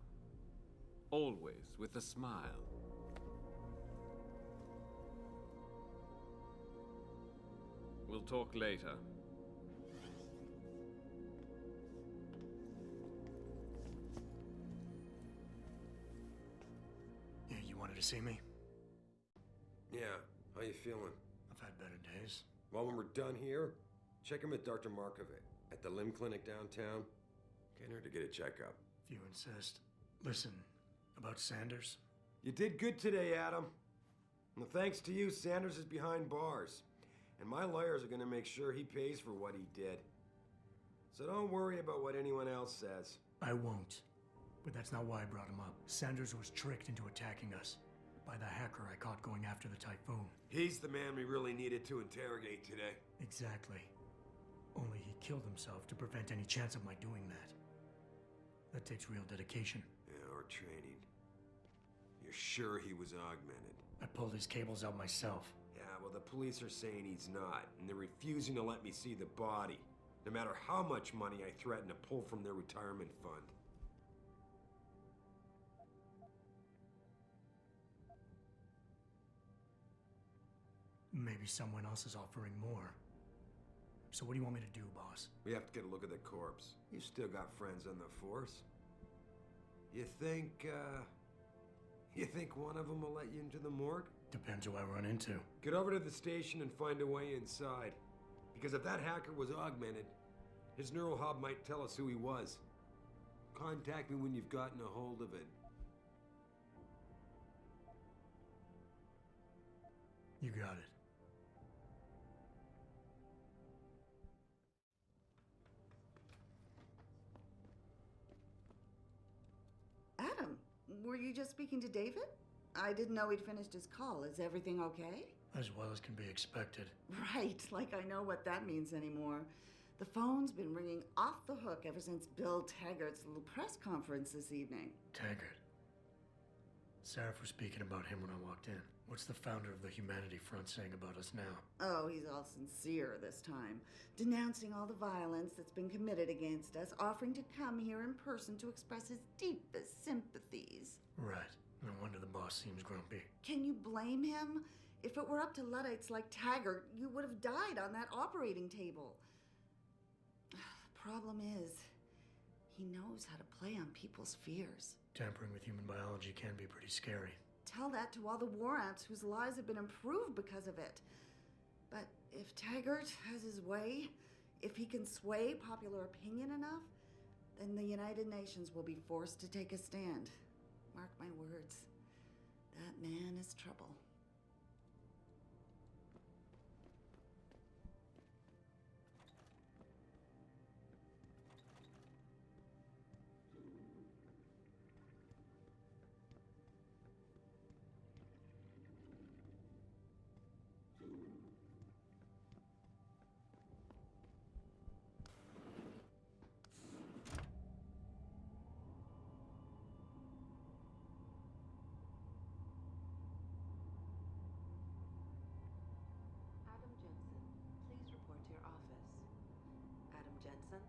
Always with a smile. We'll talk later. Yeah, you wanted to see me? Yeah, how you feeling? I've had better days. Well, when we're done here, check him with Dr. Markovic at the limb clinic downtown. Can't hurt to get a checkup. If you insist. Listen, about Sanders? You did good today, Adam. Well, thanks to you, Sanders is behind bars. And my lawyers are gonna make sure he pays for what he did. So don't worry about what anyone else says. I won't. But that's not why I brought him up. Sanders was tricked into attacking us by the hacker I caught going after the Typhoon. He's the man we really needed to interrogate today. Exactly. Only he killed himself to prevent any chance of my doing that. That takes real dedication. Yeah, or training. You're sure he was augmented? I pulled his cables out myself. Yeah, well, the police are saying he's not, and they're refusing to let me see the body, no matter how much money I threaten to pull from their retirement fund. Maybe someone else is offering more. So what do you want me to do, boss? We have to get a look at the corpse. You still got friends on the force. You think one of them will let you into the morgue? Depends who I run into. Get over to the station and find a way inside. Because if that hacker was augmented, his neural hub might tell us who he was. Contact me when you've gotten a hold of it. You got it. Adam, were you just speaking to David? I didn't know he'd finished his call. Is everything okay? As well as can be expected. Right, like I know what that means anymore. The phone's been ringing off the hook ever since Bill Taggart's little press conference this evening. Taggart. Sarif was speaking about him when I walked in. What's the founder of the Humanity Front saying about us now? Oh, he's all sincere this time, denouncing all the violence that's been committed against us, offering to come here in person to express his deepest sympathies. Right. No wonder the boss seems grumpy. Can you blame him? If it were up to Luddites like Taggart, you would have died on that operating table. The problem is, he knows how to play on people's fears. Tampering with human biology can be pretty scary. Tell that to all the war ants whose lives have been improved because of it. But if Taggart has his way, if he can sway popular opinion enough, then the United Nations will be forced to take a stand. Mark my words. That man is trouble. Jensen?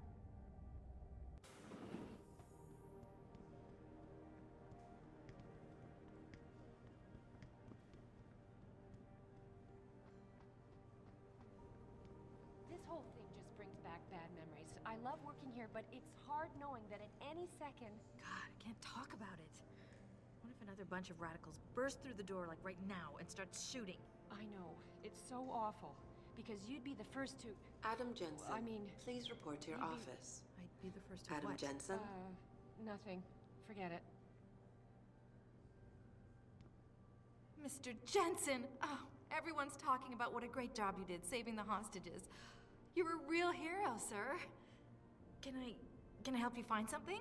This whole thing just brings back bad memories. I love working here, but it's hard knowing that at any second... God, I can't talk about it. What if another bunch of radicals burst through the door like right now and start shooting? I know. It's so awful. Because you'd be the first to... Adam Jensen. I mean... Please report to your office. I'd be the first to Adam what? Jensen? Nothing. Forget it. Mr. Jensen! Oh, everyone's talking about what a great job you did saving the hostages. You're a real hero, sir. Can I help you find something?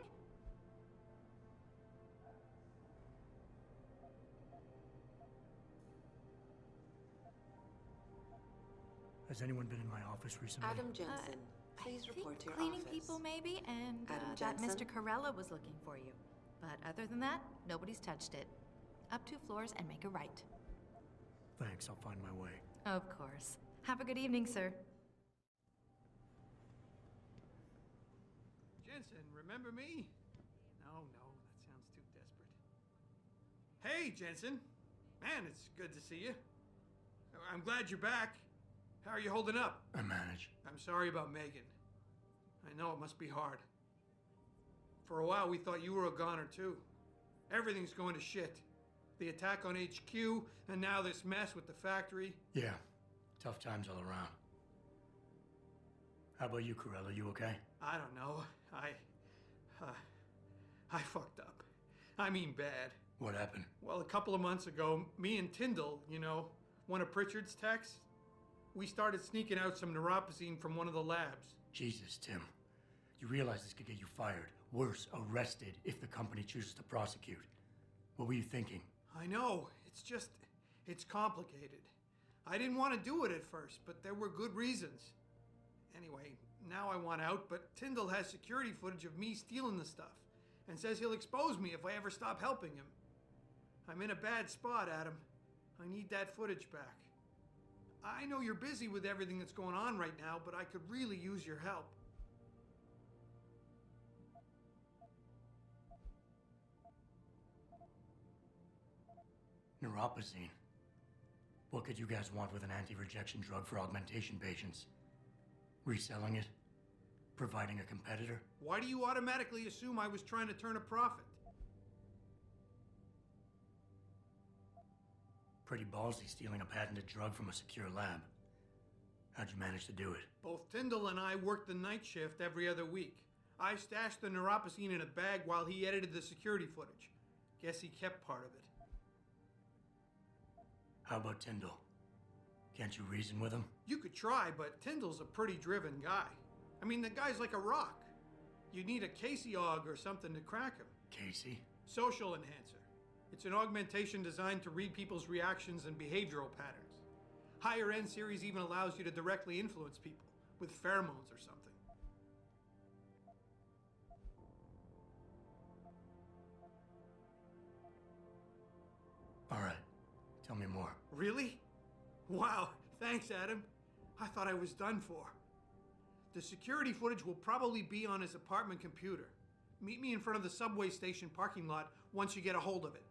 Has anyone been in my office recently? Adam Jensen, please report to your Cleaning office. people, maybe, and Adam that Jensen? Mr. Corella was looking for you. But other than that, nobody's touched it. Up 2 floors and make a right. Thanks, I'll find my way. Of course. Have a good evening, sir. Jensen, remember me? No, that sounds too desperate. Hey, Jensen. Man, it's good to see you. I'm glad you're back. How are you holding up? I manage. I'm sorry about Megan. I know it must be hard. For a while, we thought you were a goner, too. Everything's going to shit. The attack on HQ, and now this mess with the factory. Yeah, tough times all around. How about you, Corella? You okay? I don't know. I fucked up. I mean bad. What happened? Well, a couple of months ago, me and Tyndall, you know, one of Pritchard's techs, we started sneaking out some neuropozyne from one of the labs. Jesus, Tim. You realize this could get you fired. Worse, arrested if the company chooses to prosecute. What were you thinking? I know. It's complicated. I didn't want to do it at first, but there were good reasons. Anyway, now I want out, but Tyndall has security footage of me stealing the stuff and says he'll expose me if I ever stop helping him. I'm in a bad spot, Adam. I need that footage back. I know you're busy with everything that's going on right now, but I could really use your help. Neuropozyne. What could you guys want with an anti-rejection drug for augmentation patients? Reselling it? Providing a competitor? Why do you automatically assume I was trying to turn a profit? Pretty ballsy stealing a patented drug from a secure lab. How'd you manage to do it? Both Tyndall and I worked the night shift every other week. I stashed the neuropozyne in a bag while he edited the security footage. Guess he kept part of it. How about Tyndall? Can't you reason with him? You could try, but Tyndall's a pretty driven guy. I mean, the guy's like a rock. You need a Casey aug or something to crack him. Casey? Social enhancer. It's an augmentation designed to read people's reactions and behavioral patterns. Higher end series even allows you to directly influence people with pheromones or something. All right. Tell me more. Really? Wow, thanks, Adam. I thought I was done for. The security footage will probably be on his apartment computer. Meet me in front of the subway station parking lot once you get a hold of it.